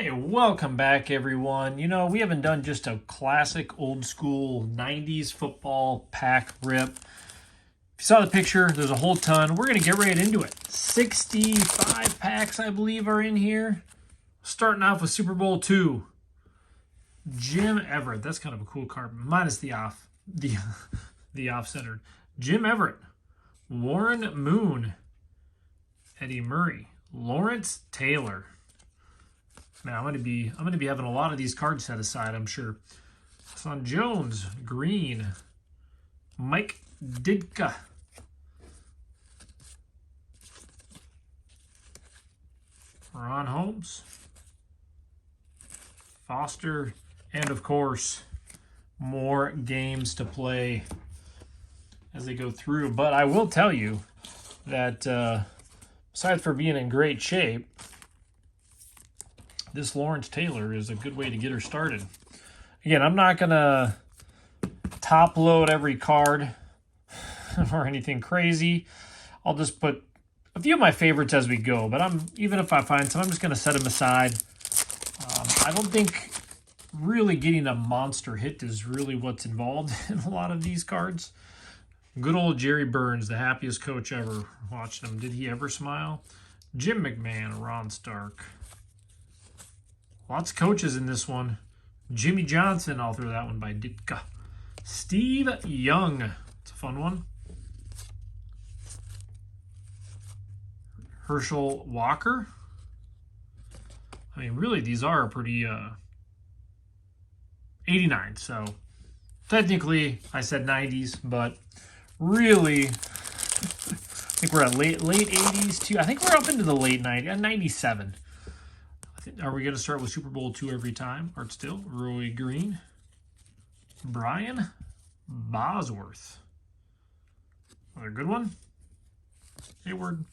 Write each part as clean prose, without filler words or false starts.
Hey, welcome back, everyone. You know, we haven't done just a classic old school 90s football pack rip. If you saw the picture, there's a whole ton. We're going to get right into it. 65 packs, I believe, are in here. Starting off with Super Bowl II. Jim Everett. That's kind of a cool card, minus the off-centered. Jim Everett. Warren Moon. Eddie Murray. Lawrence Taylor. Man, I'm gonna be having a lot of these cards set aside, I'm sure. Son Jones, green. Mike Ditka. Ron Holmes. Foster, and of course, more games to play as they go through. But I will tell you that besides for being in great shape, this Lawrence Taylor is a good way to get her started. Again, I'm not going to top load every card or anything crazy. I'll just put a few of my favorites as we go. But even if I find some, I'm just going to set them aside. I don't think really getting a monster hit is really what's involved in a lot of these cards. Good old Jerry Burns, the happiest coach ever. Watched him. Did he ever smile? Jim McMahon, Ron Stark. Lots of coaches in this one. Jimmy Johnson, I'll throw that one by Ditka. Steve Young, it's a fun one. Herschel Walker. I mean, really, these are pretty 89. So technically, I said 90s, but really, I think we're at late 80s too. I think we're up into the late 90s, 97. Are we going to start with Super Bowl II every time? Art still. Roy Green. Brian Bosworth. Another good one. Hayward.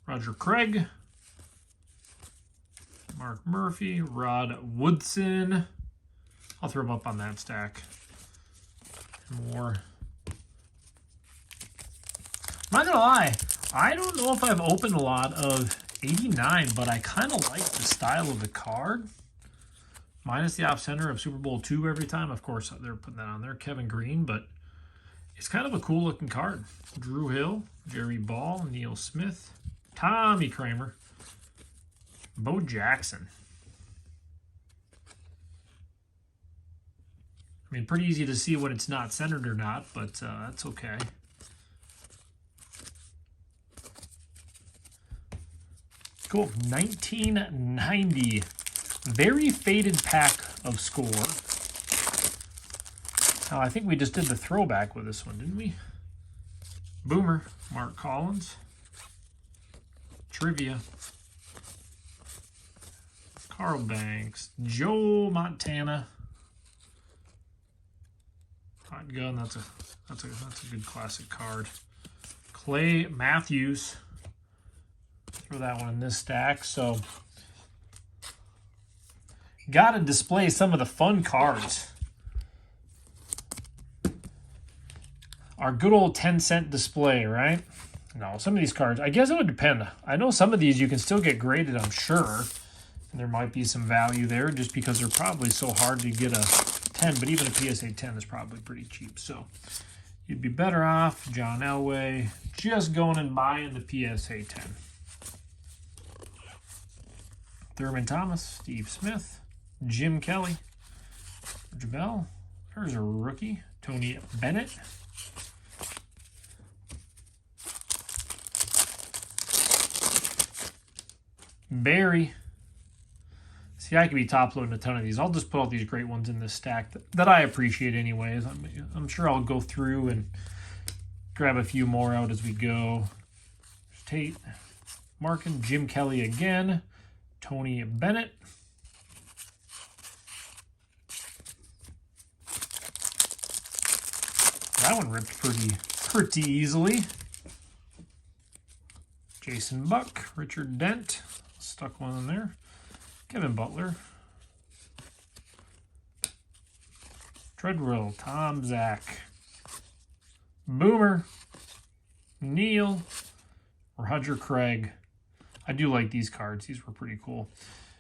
Roger Craig. Mark Murphy. Rod Woodson. I'll throw him up on that stack. More. I'm not going to lie. I don't know if I've opened a lot of 89, but I kind of like the style of the card. Minus the off-center of Super Bowl II every time. Of course, they're putting that on there. Kevin Green, but it's kind of a cool-looking card. Drew Hill, Jerry Ball, Neil Smith, Tommy Kramer, Bo Jackson. I mean, pretty easy to see when it's not centered or not, but that's okay. Cool. 1990. Very faded pack of score. Oh, I think we just did the throwback with this one, didn't we? Boomer. Mark Collins. Trivia. Carl Banks. Joe Montana. Hot Gun. That's a good classic card. Clay Matthews. Throw that one in this stack. So, got to display some of the fun cards. Our good old 10-cent display, right? No, some of these cards, I guess it would depend. I know some of these you can still get graded, I'm sure. And there might be some value there just because they're probably so hard to get a 10. But even a PSA 10 is probably pretty cheap. So, you'd be better off, John Elway, just going and buying the PSA 10. Thurman Thomas, Steve Smith, Jim Kelly, Jabell. There's a rookie, Tony Bennett. Barry. See, I could be top loading a ton of these. I'll just put all these great ones in this stack that I appreciate anyways. I'm sure I'll go through and grab a few more out as we go. There's Tate, Markin, Jim Kelly again. Tony Bennett. That one ripped pretty easily. Jason Buck, Richard Dent. Stuck one in there. Kevin Butler. Treadwell, Tom Zach. Boomer. Neil. Roger Craig. I do like these cards. These were pretty cool.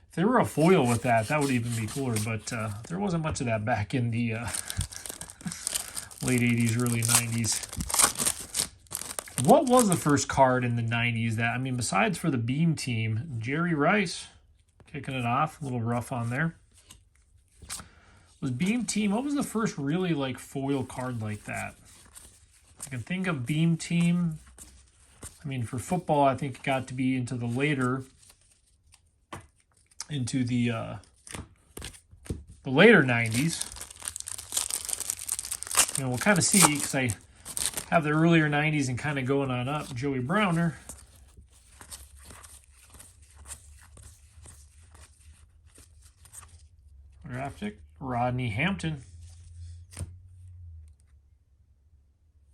If they were a foil with that, that would even be cooler, but there wasn't much of that back in the late 80s, early 90s. What was the first card in the 90s that, I mean, besides for the Beam Team, Jerry Rice kicking it off, a little rough on there. Was Beam Team, what was the first really like foil card like that? I can think of Beam Team. I mean, for football, I think it got to be into the later, into the later 90s. You know, we'll kind of see, because I have the earlier 90s and kind of going on up. Joey Browner. Draft pick, Rodney Hampton.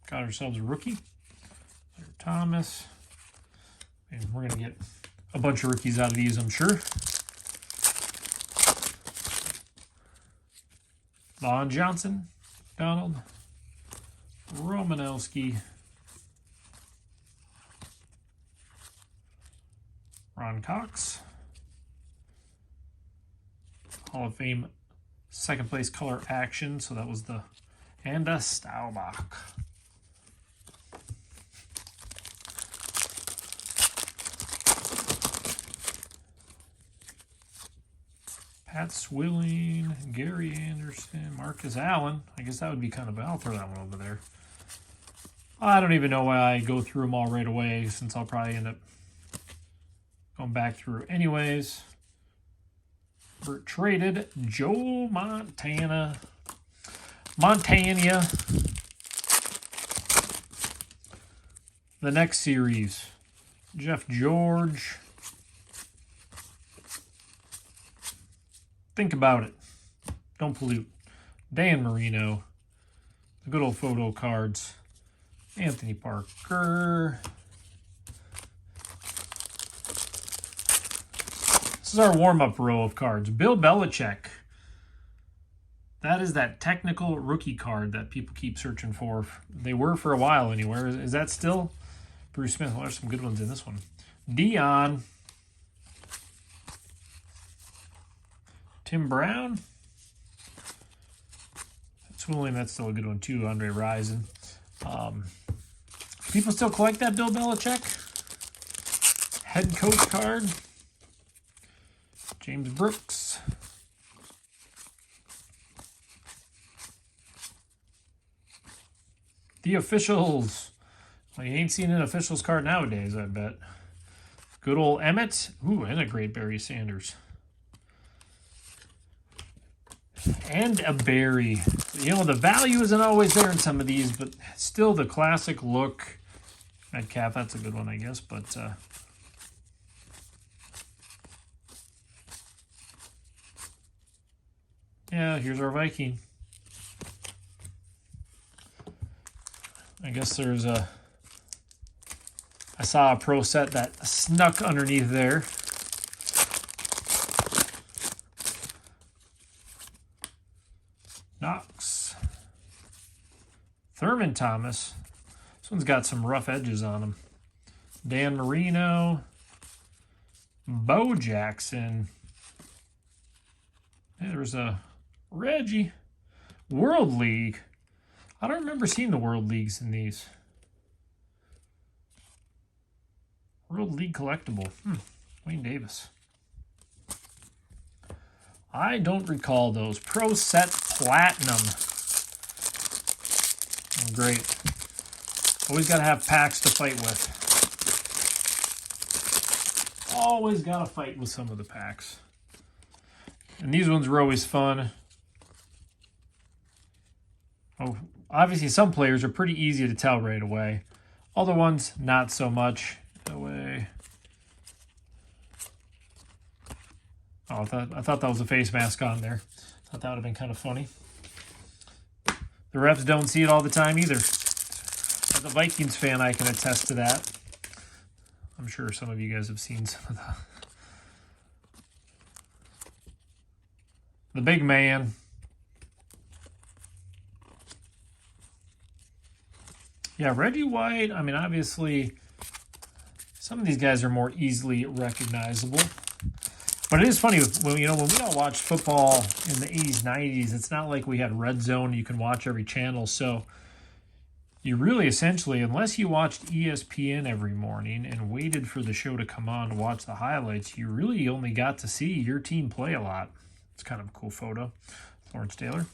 Got ourselves a rookie. Thomas. And we're going to get a bunch of rookies out of these, I'm sure. Vaughn Johnson, Donald, Romanowski, Ron Cox, Hall of Fame second place color action, so that was the, and a Staubach. Pat Swilling, Gary Anderson, Marcus Allen. I guess that would be kind of, I'll throw that one over there. I don't even know why I go through them all right away, since I'll probably end up going back through anyways. Burt traded Joe Montana. The next series, Jeff George. Think about it. Don't pollute. Dan Marino. The good old photo cards. Anthony Parker. This is our warm-up row of cards. Bill Belichick. That is that technical rookie card that people keep searching for. They were for a while anywhere. Is that still? Bruce Smith. Well, there's some good ones in this one. Dion. Tim Brown. That's William. That's still a good one too. Andre Rison. People still collect that Bill Belichick head coach card. James Brooks. The officials. Well, you ain't seen an officials card nowadays, I bet. Good old Emmett. Ooh, and a great Barry Sanders. And a Barry. You know, the value isn't always there in some of these, but still the classic look. Metcalf, that's a good one, I guess, but yeah, here's our Viking. I guess there's a, I saw a pro set that snuck underneath there. Knox. Thurman Thomas. This one's got some rough edges on him. Dan Marino. Bo Jackson. Yeah, there's a Reggie. World League. I don't remember seeing the World Leagues in these. World League collectible. Wayne Davis. I don't recall those. Pro Set Platinum. Oh, great. Always got to have packs to fight with. Always got to fight with some of the packs. And these ones were always fun. Oh, obviously some players are pretty easy to tell right away. Other ones, not so much. That way. Oh, I thought that was a face mask on there. Thought that would have been kind of funny. The refs don't see it all the time either. As a Vikings fan, I can attest to that. I'm sure some of you guys have seen some of the big man. Yeah, Reggie White, I mean, obviously, Some of these guys are more easily recognizable. But it is funny, when we all watched football in the 80s, 90s, it's not like we had Red Zone. You can watch every channel. So you really essentially, unless you watched ESPN every morning and waited for the show to come on to watch the highlights, you really only got to see your team play a lot. It's kind of a cool photo. Lawrence Taylor.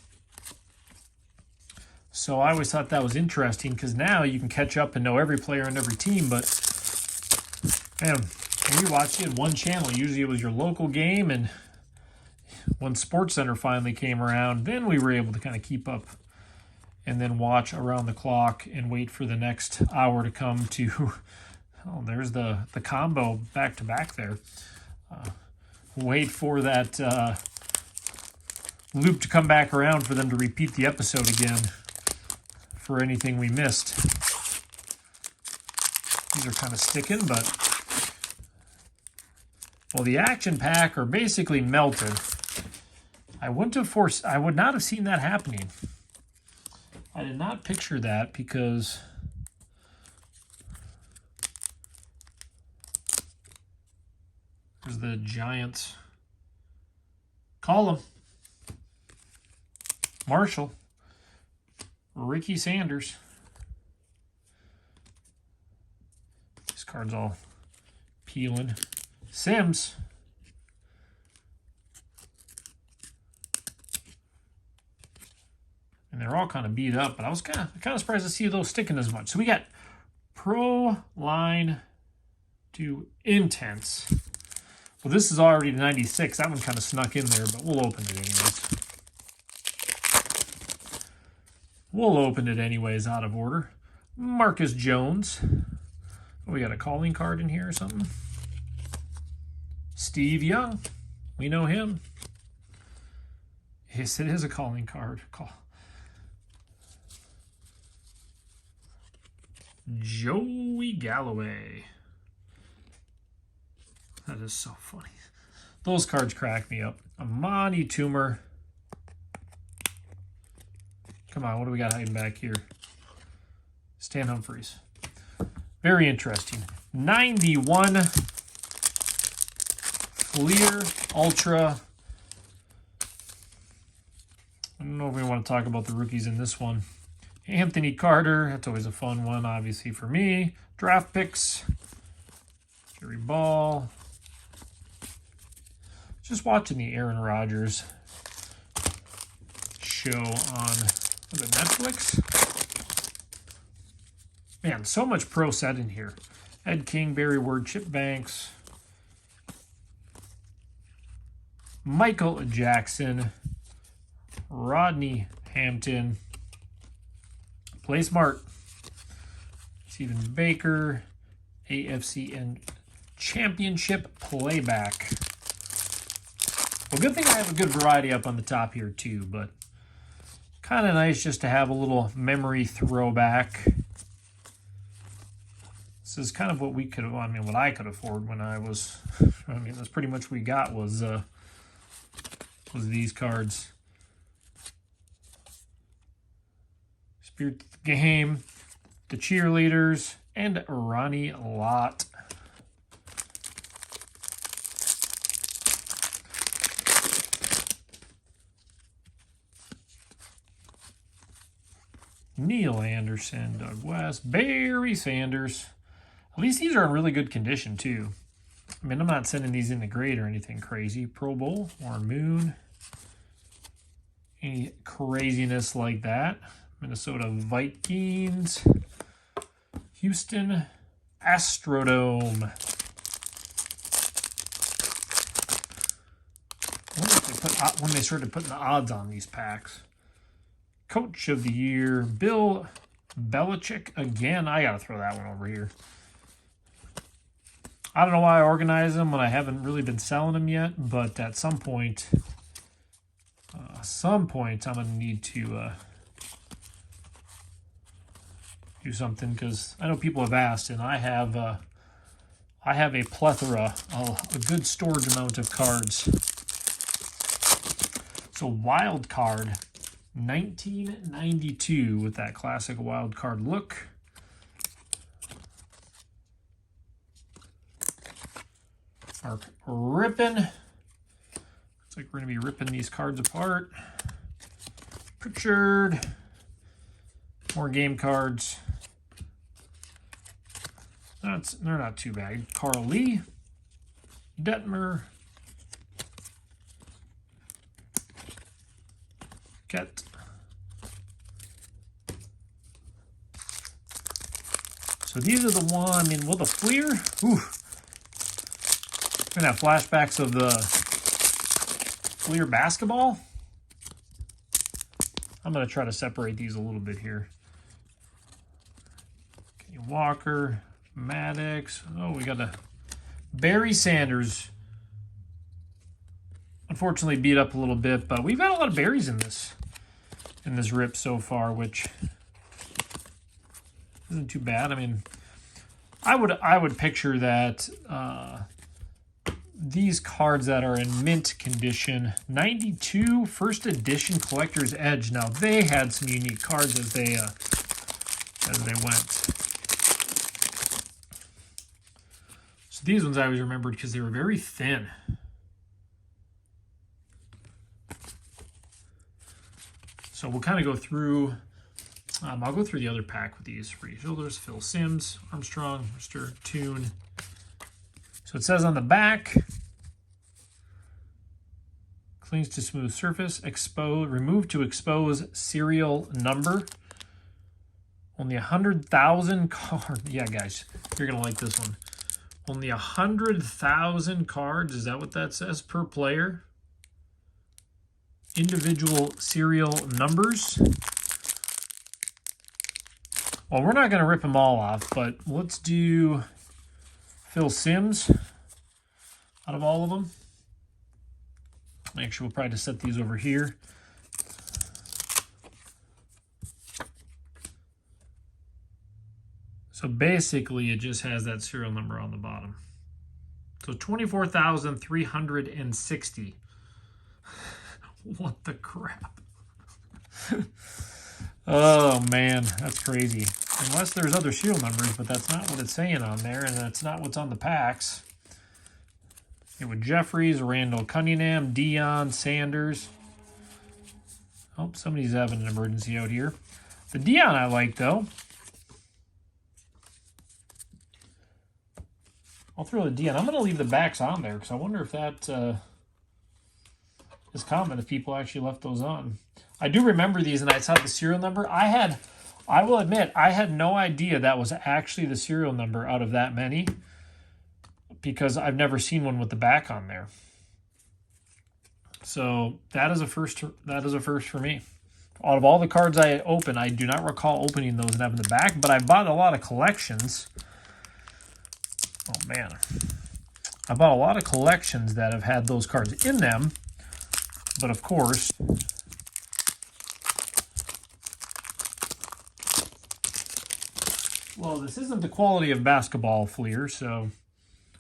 So I always thought that was interesting because now you can catch up and know every player on every team. But, man, when you watched it, one channel, usually it was your local game. And when SportsCenter finally came around, then we were able to kind of keep up and then watch around the clock and wait for the next hour to come to, oh, there's the combo back-to-back there. Wait for that loop to come back around for them to repeat the episode again for anything we missed. These are kind of sticking, but, well, the action pack are basically melted. I would not have seen that happening. I did not picture that because there's the Giants. Call him. Marshall. Ricky Sanders. This card's all peeling. Sims. And they're all kind of beat up, but I was kind of surprised to see those sticking as much. So we got Pro Line to Intense. Well, this is already the 96. That one kind of snuck in there, but we'll open it anyways. We'll open it anyways out of order. Marcus Jones. Oh, we got a calling card in here or something. Steve Young. We know him. Yes, it is a calling card. Joey Galloway. That is so funny. Those cards crack me up. Amani Toomer. Come on, what do we got hiding back here? Stan Humphries. Very interesting. 91 Fleer Ultra. I don't know if we want to talk about the rookies in this one. Anthony Carter. That's always a fun one, obviously, for me. Draft picks. Jerry Ball. Just watching the Aaron Rodgers show on Netflix. Man, so much pro set in here. Ed King, Barry Ward, Chip Banks, Michael Jackson, Rodney Hampton, Play Smart, Stephen Baker, AFC Championship Playback. Well, good thing I have a good variety up on the top here too, but kind of nice just to have a little memory throwback. This is kind of what we could have, I mean, what I could afford when I was, I mean, that's pretty much what we got was these cards. Spirit of the Game, the Cheerleaders, and Ronnie Lott. Neil Anderson, Doug West, Barry Sanders. At least these are in really good condition, too. I mean, I'm not sending these in the grade or anything crazy. Pro Bowl, Warren Moon. Any craziness like that. Minnesota Vikings. Houston Astrodome. I wonder if when they started putting the odds on these packs. Coach of the Year, Bill Belichick. Again, I got to throw that one over here. I don't know why I organize them when I haven't really been selling them yet, but at some point I'm going to need to do something because I know people have asked, and I have a plethora, a good storage amount of cards. So Wild Card. 1992 with that classic wild card look. Mark Rippon. Looks like we're going to be ripping these cards apart. Pritchard. More game cards. They're not too bad. Carl Lee. Detmer. Ket. So these are the one, I mean, will the Fleer? Ooh. I'm gonna have flashbacks of the Fleer basketball. I'm gonna try to separate these a little bit here. Okay, Walker, Maddox. Oh, we got a Barry Sanders. Unfortunately beat up a little bit, but we've had a lot of berries in this rip so far, which isn't too bad. I mean, I would picture that these cards that are in mint condition, 92 first edition collector's edge. Now they had some unique cards as they went. So these ones I always remembered because they were very thin. So we'll kind of go through, I'll go through the other pack with these for you. Shoulders, Phil Simms, Armstrong, Mr. Toon. So it says on the back, cleans to smooth surface, expose, remove to expose serial number. Only 100,000 cards. Yeah, guys, you're going to like this one. Only 100,000 cards. Is that what that says per player? Individual serial numbers. Well, we're not going to rip them all off, but let's do Phil Simms out of all of them. Actually, we'll probably just set these over here. So basically, it just has that serial number on the bottom. So 24,360. What the crap? Oh, man, that's crazy. Unless there's other serial numbers, but that's not what it's saying on there, and that's not what's on the packs. It would Jeffries, Randall Cunningham, Dion, Sanders. Oh, somebody's having an emergency out here. The Dion I like, though. I'll throw the Dion. I'm going to leave the backs on there because I wonder if that is common, if people actually left those on. I do remember these, and I saw the serial number. I will admit, I had no idea that was actually the serial number out of that many, because I've never seen one with the back on there. So that is a first. That is a first for me. Out of all the cards I open, I do not recall opening those and having the back, but I bought a lot of collections. Oh man, I bought a lot of collections that have had those cards in them, but of course, well, this isn't the quality of basketball Fleer, so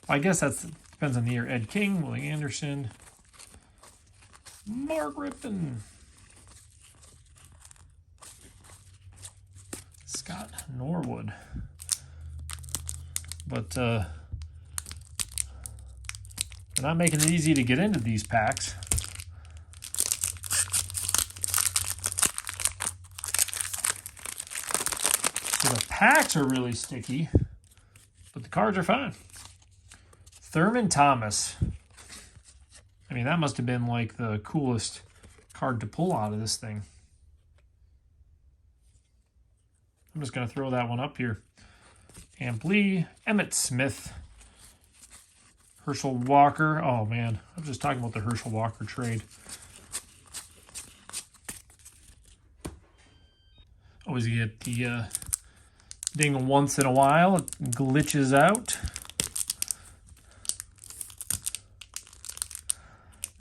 I guess that depends on the year. Ed King, Willie Anderson, Mark Rippon, Scott Norwood. But they're not making it easy to get into these packs. So the packs are really sticky, but the cards are fine. Thurman Thomas. I mean, that must have been like the coolest card to pull out of this thing. I'm just going to throw that one up here. Amp Lee, Emmett Smith, Herschel Walker. Oh, man. I was just talking about the Herschel Walker trade. Always get the ding once in a while. It glitches out.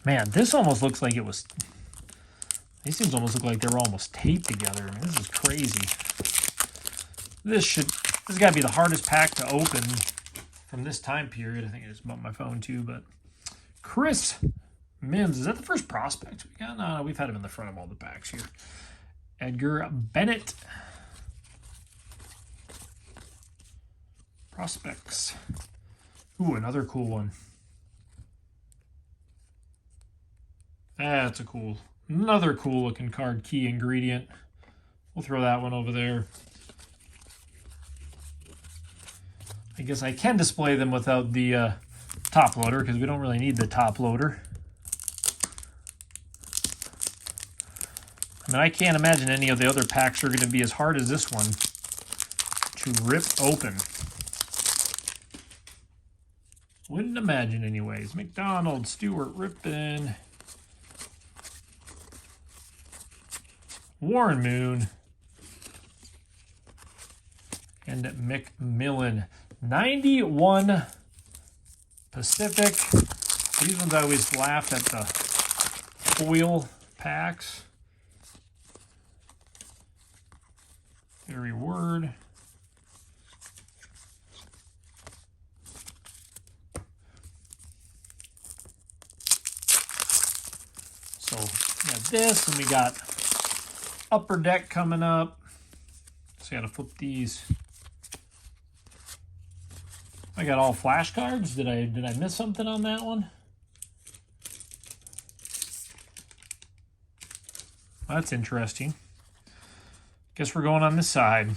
Man, this almost looks like it was... These things almost look like they were almost taped together. I mean, this is crazy. This has got to be the hardest pack to open from this time period. I think I just bumped my phone too, but Chris Mims, is that the first prospect we got? No, we've had him in the front of all the packs here. Edgar Bennett. Prospects. Ooh, another cool one. That's a cool, another cool looking card, key ingredient. We'll throw that one over there. I guess I can display them without the top loader because we don't really need the top loader. I mean, I can't imagine any of the other packs are going to be as hard as this one to rip open. Wouldn't imagine anyways. McDonald, Stewart, Ripon, Warren Moon, and McMillan. 91 Pacific. These ones I always laughed at the foil packs. Every word. So we got this, and we got Upper Deck coming up. So I gotta flip these. I got all flashcards. Did I miss something on that one? That's interesting. Guess we're going on this side.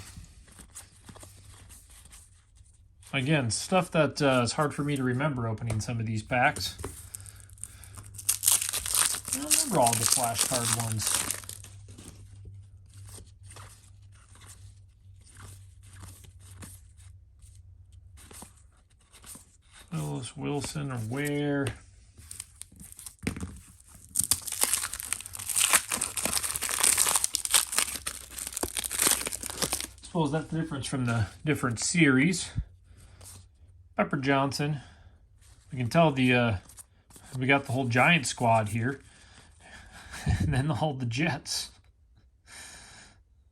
Again, stuff that is hard for me to remember opening some of these packs. I don't remember all the flashcard ones. Willis, Wilson, or Ware. Suppose that's the difference from the different series. Pepper Johnson. We can tell the we got the whole Giant squad here, and then all the Jets.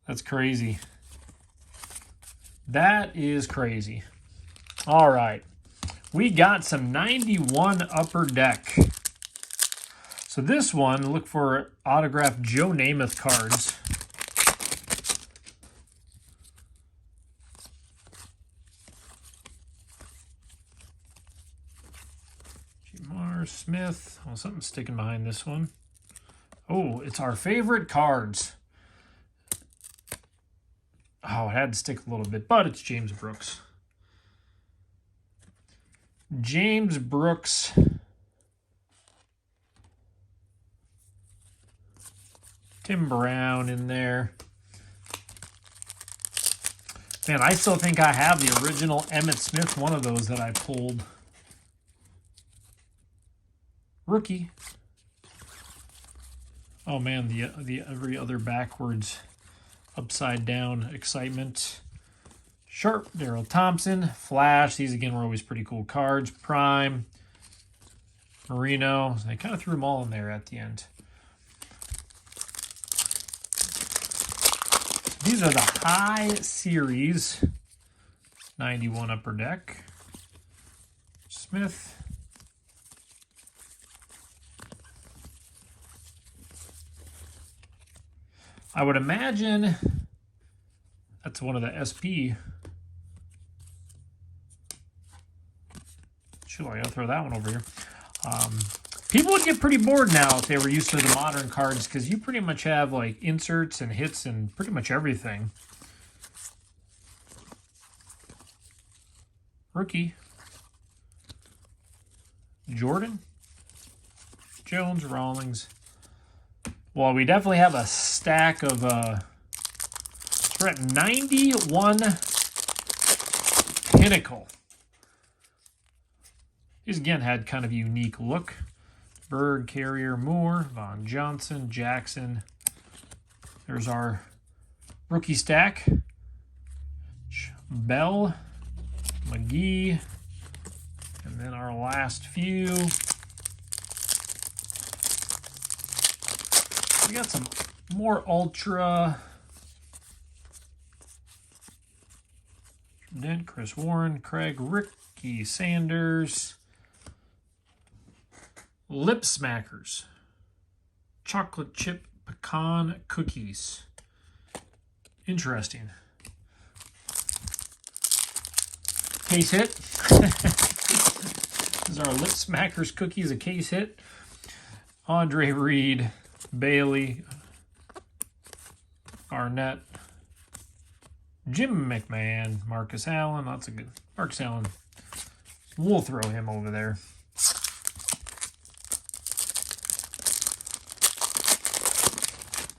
That's crazy. That is crazy. All right. We got some 91 Upper Deck. So this one, look for autographed Joe Namath cards. Jamar Smith. Oh, something's sticking behind this one. Oh, it's our favorite cards. Oh, it had to stick a little bit, but it's James Brooks. James Brooks. Tim Brown in there. Man, I still think I have the original Emmitt Smith, one of those that I pulled. Rookie. Oh man, the every other backwards, upside down excitement. Sharp, Daryl Thompson, Flash. These, again, were always pretty cool cards. Prime, Marino. I kind of threw them all in there at the end. These are the High Series 91 Upper Deck. Smith. I would imagine that's one of the SP. Shoot, I gotta throw that one over here. People would get pretty bored now if they were used to the modern cards because you pretty much have like inserts and hits and pretty much everything. Rookie. Jordan. Jones, Rawlings. Well, we definitely have a stack of, we're at 91 Pinnacle. These, again, had kind of a unique look. Berg, Carrier, Moore, Von Johnson, Jackson. There's our rookie stack. Bell, McGee, and then our last few. We got some more Ultra. Dent, Chris Warren, Craig, Ricky Sanders. Lip Smackers. Chocolate chip pecan cookies. Interesting. Case hit. This is our Lip Smackers cookies, a case hit. Andre Reed, Bailey, Arnett, Jim McMahon, Marcus Allen. That's a good Marcus Allen. We'll throw him over there.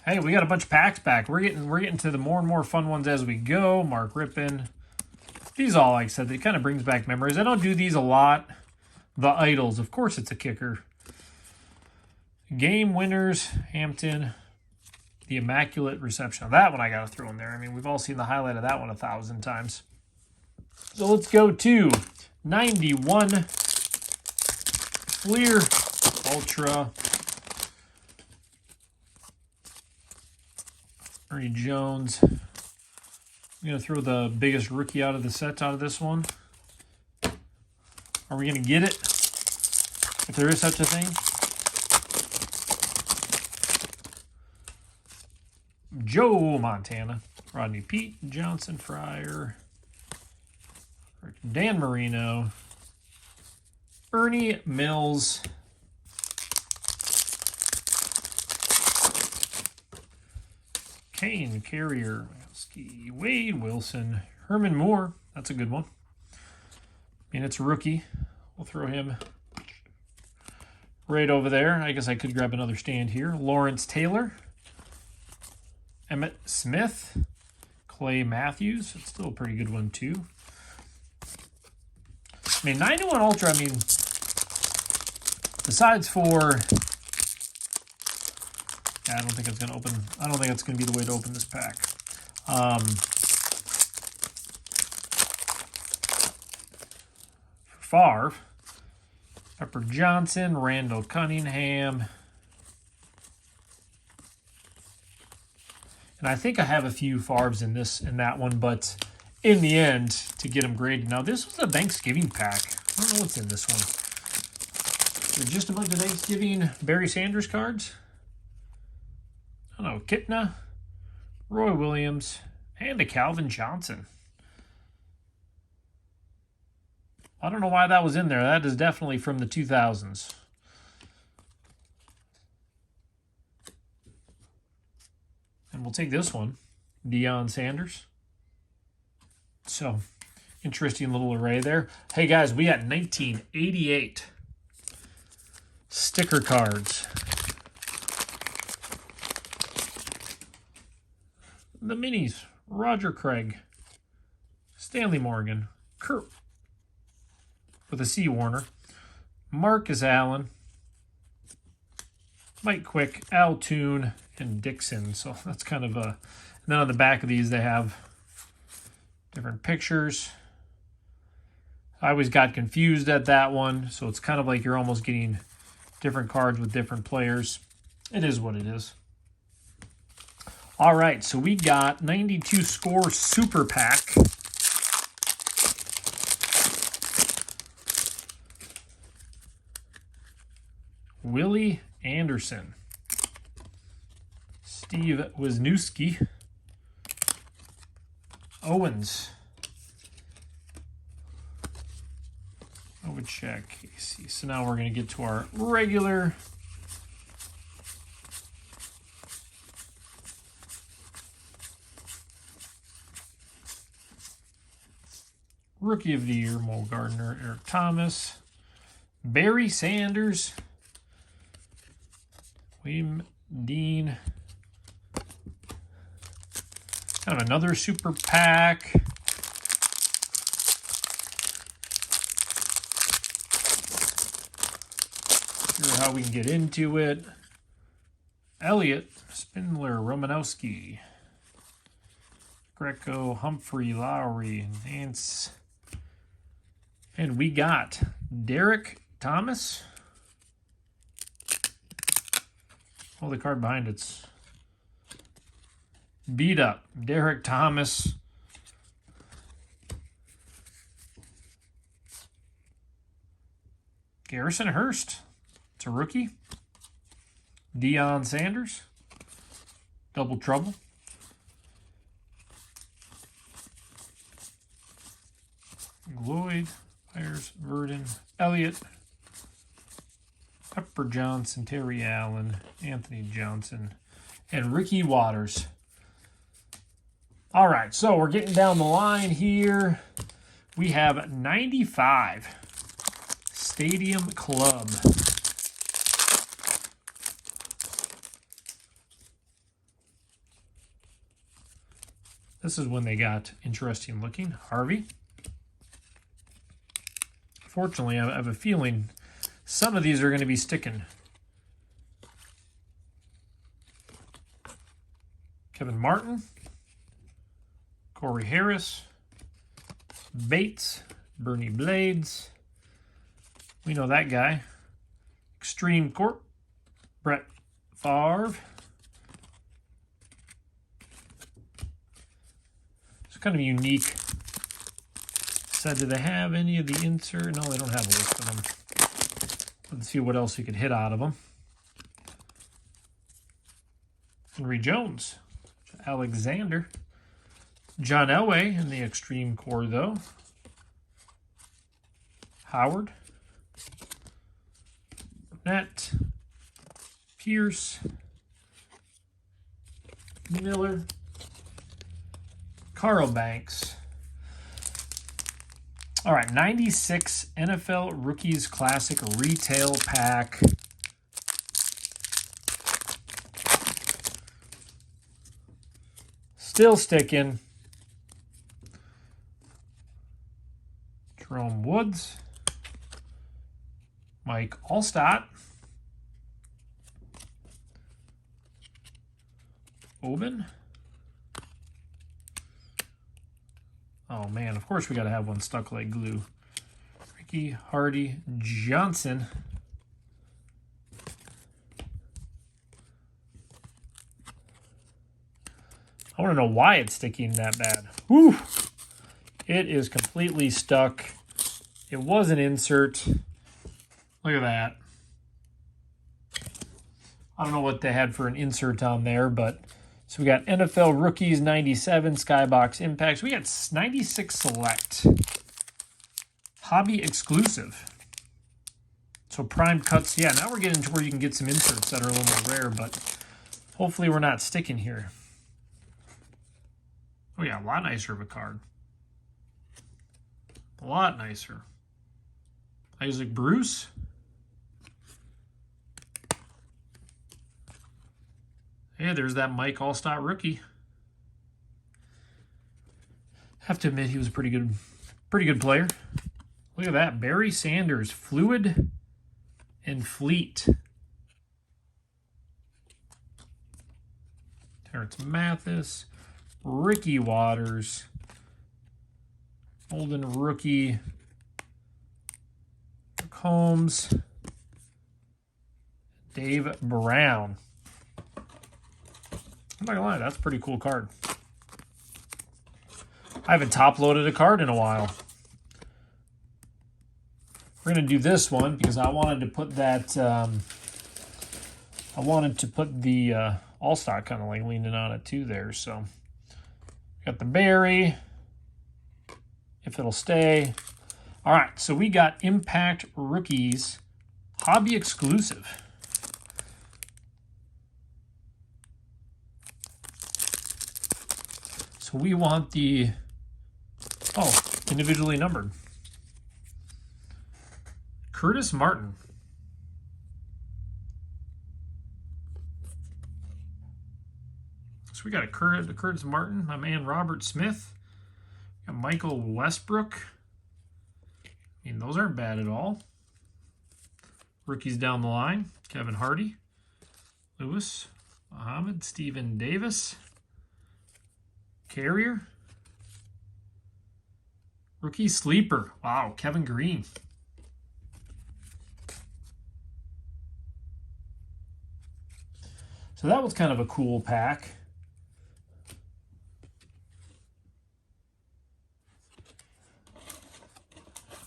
Hey, we got a bunch of packs back. We're getting to the more and more fun ones as we go. Mark Rippon. These all, like I said, it kind of brings back memories. I don't do these a lot. The Idols, of course it's a kicker. Game winners, Hampton. The Immaculate Reception. That one I got to throw in there. I mean, we've all seen the highlight of that one 1,000 times. So let's go to 91 Fleer Ultra. Ernie Jones. I'm going to throw the biggest rookie out of the set out of this one. Are we going to get it? If there is such a thing. Joe Montana. Rodney Pete. Johnson Fryer. Dan Marino. Ernie Mills. Kane Carrier, Wade Wilson, Herman Moore. That's a good one. And it's a rookie. We'll throw him right over there. I guess I could grab another stand here. Lawrence Taylor, Emmett Smith, Clay Matthews. It's still a pretty good one too. I mean, 91 Ultra. I mean, besides for. I don't think it's going to open. I don't think it's going to be the way to open this pack. Favre, Pepper Johnson, Randall Cunningham. And I think I have a few Favres in that one, but in the end, to get them graded. Now, this was a Thanksgiving pack. I don't know what's in this one. Is it just a bunch of Thanksgiving Barry Sanders cards? I don't know, Kitna, Roy Williams, and a Calvin Johnson. I don't know why that was in there. That is definitely from the 2000s. And we'll take this one, Deion Sanders. So, interesting little array there. Hey guys, we got 1988 sticker cards. The minis, Roger Craig, Stanley Morgan, Kurt with a C. Warner, Marcus Allen, Mike Quick, Al Toon, and Dixon. So that's kind of a... And then on the back of these, they have different pictures. I always got confused at that one. So it's kind of like you're almost getting different cards with different players. It is what it is. All right, so we got 92 Score Super Pack. Willie Anderson. Steve Wisniewski. Owens. Novacek, Casey. So now we're going to get to our regular Rookie of the Year, Mo Gardner, Eric Thomas, Barry Sanders, William Dean. Kind of another super pack. Sure how we can get into it. Elliott, Spindler, Romanowski, Greco, Humphrey, Lowry, Nance. And we got Derek Thomas. Oh, the card behind it's beat up. Derek Thomas. Garrison Hurst. It's a rookie. Deion Sanders. Double trouble. Lloyd. Myers, Verdon, Elliott, Christopher Johnson, Terry Allen, Anthony Johnson, and Ricky Waters. All right, so we're getting down the line here. We have 95 Stadium Club. This is when they got interesting looking. Harvey. Fortunately, I have a feeling some of these are going to be sticking. Kevin Martin. Corey Harris. Bates. Bernie Blades. We know that guy. Extreme Corp. Brett Favre. It's kind of unique. So do they have any of the insert? No, they don't have a list of them. Let's see what else you could hit out of them. Henry Jones. Alexander. John Elway in the Extreme Core, though. Howard. Burnett. Pierce. Miller. Carl Banks. All right, 96 NFL Rookies Classic Retail Pack. Still sticking. Jerome Woods. Mike Allstott. Oben. Oh, man, of course we got to have one stuck like glue. Ricky Hardy Johnson. I want to know why it's sticking that bad. Whew! It is completely stuck. It was an insert. Look at that. I don't know what they had for an insert on there, but so we got NFL Rookies 97, Skybox Impacts. We got 96 Select. Hobby exclusive. So prime cuts. Yeah, now we're getting to where you can get some inserts that are a little more rare, but hopefully we're not sticking here. Oh yeah, a lot nicer of a card. A lot nicer. Isaac Bruce. Hey, there's that Mike Allstott rookie. Have to admit he was a pretty good player. Look at that, Barry Sanders, Fluid and Fleet. Terrence Mathis, Ricky Waters, Holden rookie, Holmes, Dave Brown. I'm not gonna lie, that's a pretty cool card. I haven't top loaded a card in a while. We're gonna do this one because I wanted to put that. I wanted to put the All-Star kind of like leaning on it too there. So got the Barry. If it'll stay. All right, so we got Impact Rookies, hobby exclusive. So we want the, individually numbered. Curtis Martin. So we got a Curtis Martin, my man Robert Smith. Got Michael Westbrook. I mean, those aren't bad at all. Rookies down the line. Kevin Hardy. Lewis. Muhammad. Stephen Davis. Carrier. Rookie sleeper. Wow, Kevin Green. So that was kind of a cool pack.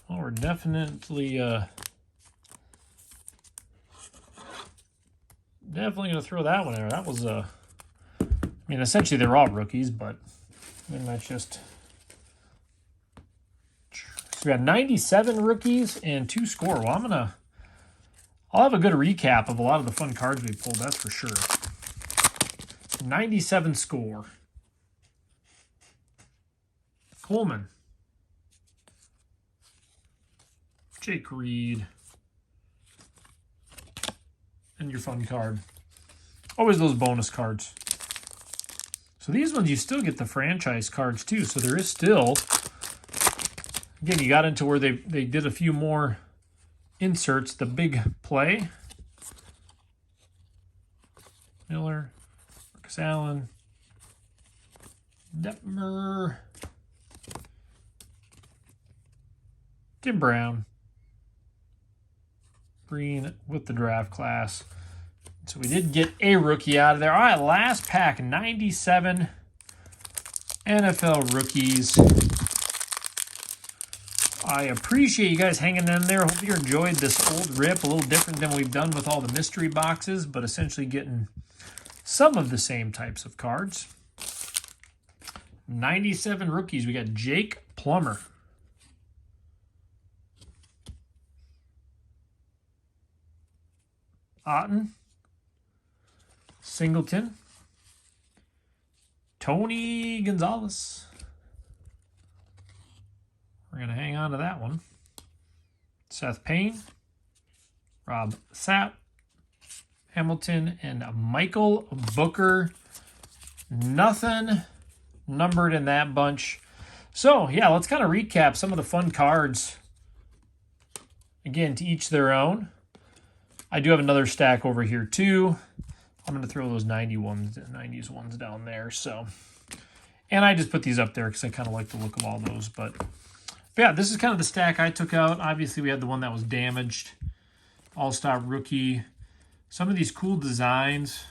Well, we're definitely going to throw that one in there. That was I mean, essentially they're all rookies, but I mean, that's just. So we got 97 rookies and 2 score. Well, I'll have a good recap of a lot of the fun cards we pulled, that's for sure. 97 score. Coleman. Jake Reed. And your fun card. Always those bonus cards. So these ones, you still get the franchise cards too. So there is still, again, you got into where they did a few more inserts. The big play. Miller, Marcus Allen, Detmer, Tim Brown, Green with the draft class. So we did get a rookie out of there. All right, last pack, 97 NFL rookies. I appreciate you guys hanging in there. Hope you enjoyed this old rip. A little different than we've done with all the mystery boxes, but essentially getting some of the same types of cards. 97 rookies. We got Jake Plummer. Otten. Singleton. Tony Gonzalez. We're going to hang on to that one. Seth Payne. Rob Sapp. Hamilton and Michael Booker. Nothing numbered in that bunch. So, yeah, let's kind of recap some of the fun cards. Again, to each their own. I do have another stack over here, too. I'm going to throw those 90s ones down there. So, and I just put these up there because I kind of like the look of all those. But yeah, this is kind of the stack I took out. Obviously, we had the one that was damaged. All-Star rookie. Some of these cool designs.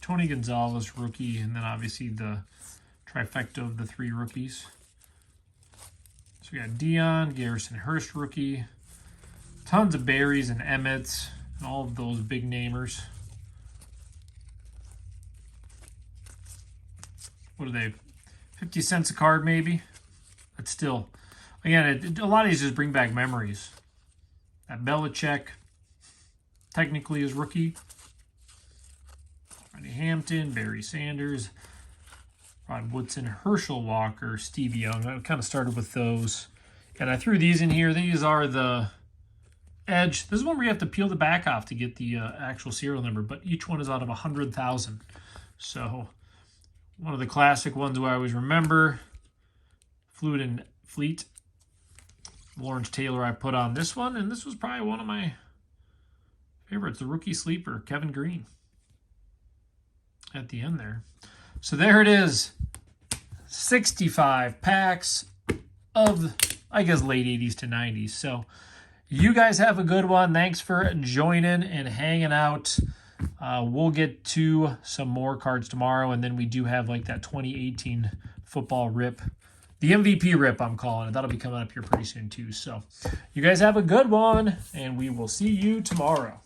Tony Gonzalez, rookie. And then obviously the trifecta of the 3 rookies. So we got Dion, Garrison Hurst, rookie. Tons of Berries and Emmets. And all of those big namers. What are they? 50 cents a card, maybe? But still, again, a lot of these just bring back memories. That Belichick, technically his rookie. Rodney Hampton, Barry Sanders, Rod Woodson, Herschel Walker, Steve Young. I kind of started with those. And I threw these in here. These are the Edge. This is one where you have to peel the back off to get the actual serial number, but each one is out of 100,000. So one of the classic ones who I always remember. Fluid and Fleet. Lawrence Taylor I put on this one, and this was probably one of my favorites, the rookie sleeper, Kevin Green. At the end there. So there it is. 65 packs of, I guess, late 80s to 90s. So you guys have a good one. Thanks for joining and hanging out. We'll get to some more cards tomorrow, and then we do have like that 2018 football rip. The MVP rip, I'm calling it. That'll be coming up here pretty soon too. So you guys have a good one, and we will see you tomorrow.